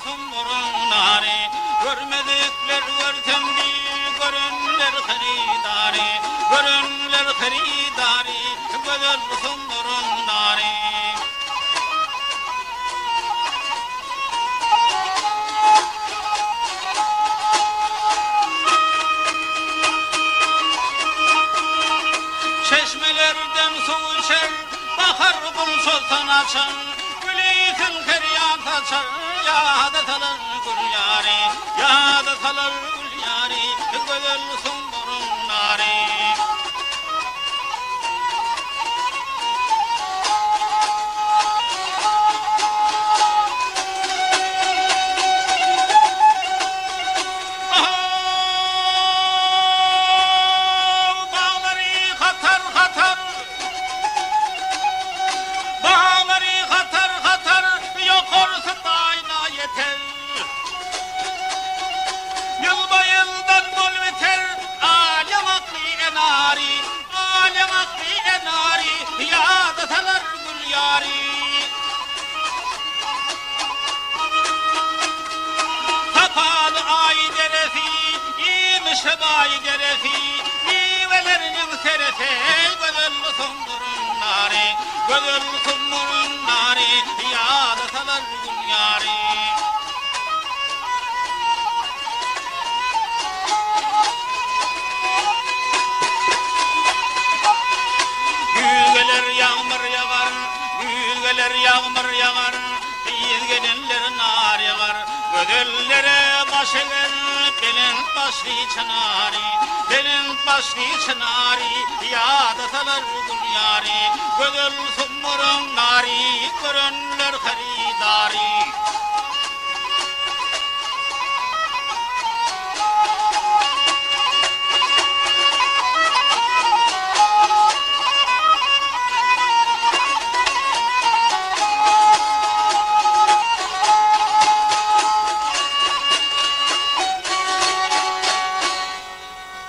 sumurun nari, görmedikler görtendi, görünler haridari, görünler haridari, gözül sumurun nari. Çeşmelerden su içer, bakar bul sultan açar, gülüytün feryat açar, yâdet alır gül yâri, yâdet alır gül yâri, gözül sumurun nâri. Şebai gerefi, nivelerinin serefi, gözül sumurun nari, gözül sumurun nari, yâda salar gül yâri. Gügeler yağmur yağar, gügeler yağmur yağar, biz gelinler nar yağar, gözüllere baş eler, belin başlı çınari, belin başlı çınari, yâda salar gül yâri, gözül sumurun nari, görünler haridari.